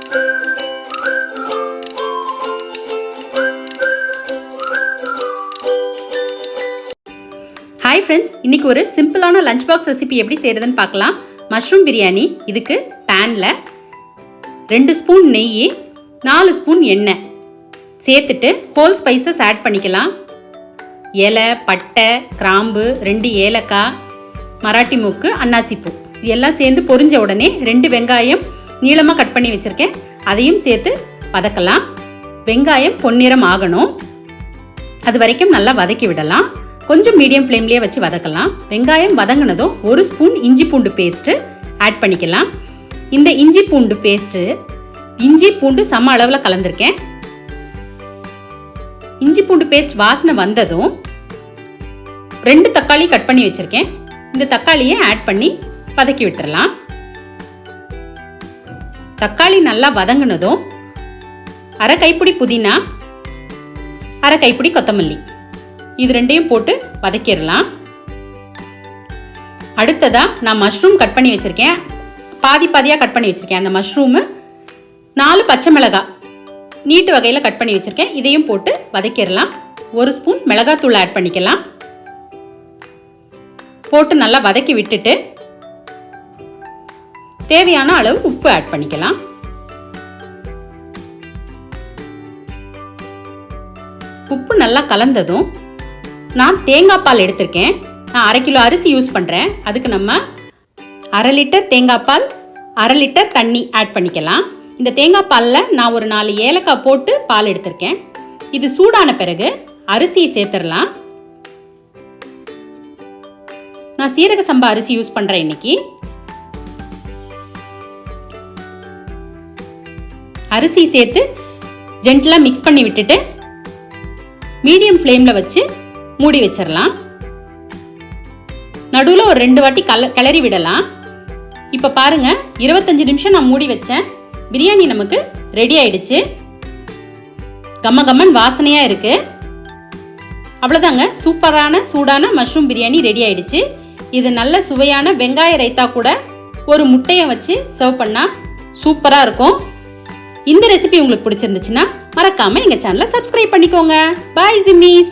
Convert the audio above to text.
Hi friends, இன்றைக்கி ஒரு சிம்பிளான லஞ்ச் பாக்ஸ் ரெசிபி எப்படி செய்கிறதுன்னு பார்க்கலாம். மஷ்ரூம் பிரியாணி. இதுக்கு பேனில் 2 ஸ்பூன் நெய், 4 ஸ்பூன் எண்ணெய் சேர்த்துட்டு ஹோல் ஸ்பைசஸ் ஆட் பண்ணிக்கலாம். இலை, பட்டை, கிராம்பு, 2 ஏலக்காய், மராட்டி மூக்கு, அன்னாசிப்பூ இது எல்லாம் சேர்ந்து பொரிஞ்ச உடனே 2 வெங்காயம் நீளமாக கட் பண்ணி வச்சுருக்கேன், அதையும் சேர்த்து வதக்கலாம். வெங்காயம் பொன்னிறம் ஆகணும், அது வரைக்கும் நல்லா வதக்கி விடலாம். கொஞ்சம் மீடியம் ஃப்ளேம்லேயே வச்சு வதக்கலாம். வெங்காயம் வதங்கினதும் 1 ஸ்பூன் இஞ்சி பூண்டு பேஸ்ட்டு ஆட் பண்ணிக்கலாம். இந்த இஞ்சி பூண்டு பேஸ்ட்டு இஞ்சி பூண்டு சம அளவில் கலந்துருக்கேன். இஞ்சி பூண்டு பேஸ்ட் வாசனை வந்ததும் 2 தக்காளி கட் பண்ணி வச்சுருக்கேன், இந்த தக்காளியை ஆட் பண்ணி வதக்கி விட்டுறலாம். தக்காளி நல்லா வதங்கினதும் 1/2 கைப்பிடி புதினா, 1/2 கைப்பிடி கொத்தமல்லி இது 2ஐயும் போட்டு வதக்கிடலாம். அடுத்ததாக நான் மஷ்ரூம் கட் பண்ணி வச்சுருக்கேன், பாதியாக கட் பண்ணி வச்சுருக்கேன். அந்த மஷ்ரூமு 4 பச்சை மிளகாய் நீட்டு வகையில் கட் பண்ணி வச்சுருக்கேன், இதையும் போட்டு வதக்கிடலாம். 1 ஸ்பூன் மிளகாத்தூள் ஆட் பண்ணிக்கலாம். போட்டு நல்லா வதக்கி விட்டுட்டு தேவையான அளவு உப்பு ஆட் பண்ணிக்கலாம். உப்பு நல்லா கலந்ததும் நான் தேங்காய் பால் எடுத்திருக்கேன். நான் 1/2 கிலோ அரிசி யூஸ் பண்ணுறேன், அதுக்கு நம்ம 1/2 லிட்டர் தேங்காய் பால், 1/2 லிட்டர் தண்ணி ஆட் பண்ணிக்கலாம். இந்த தேங்காய் பாலில் நான் ஒரு 4 ஏலக்காய் போட்டு பால் எடுத்திருக்கேன். இது சூடான பிறகு அரிசியை சேர்த்துடலாம். நான் சீரக சம்பா அரிசி யூஸ் பண்ணுறேன் இன்னைக்கு. அரிசி சேர்த்து ஜென்டலாக மிக்ஸ் பண்ணி விட்டுட்டு மீடியம் ஃப்ளேமில் வச்சு மூடி வச்சிடலாம். நடுவில் ஒரு 2 வாட்டி கிளறி விடலாம். இப்போ பாருங்கள், 25 நிமிஷம் நான் மூடி வச்சேன். பிரியாணி நமக்கு ரெடி ஆயிடுச்சு. கம்ம கம்மன் வாசனையாக இருக்குது. அவ்வளோதாங்க, சூப்பரான சூடான மஷ்ரூம் பிரியாணி ரெடி ஆயிடுச்சு. இது நல்ல சுவையான வெங்காய ரைத்தா கூட ஒரு முட்டையை வச்சு சர்வ் பண்ணால் சூப்பராக இருக்கும். இந்த ரெசிபி உங்களுக்கு பிடிச்சிருந்துச்சுன்னா மறக்காமல் எங்கள் சேனலை சப்ஸ்கிரைப் பண்ணிக்கோங்க. பாய் ஜிம்மிஸ்.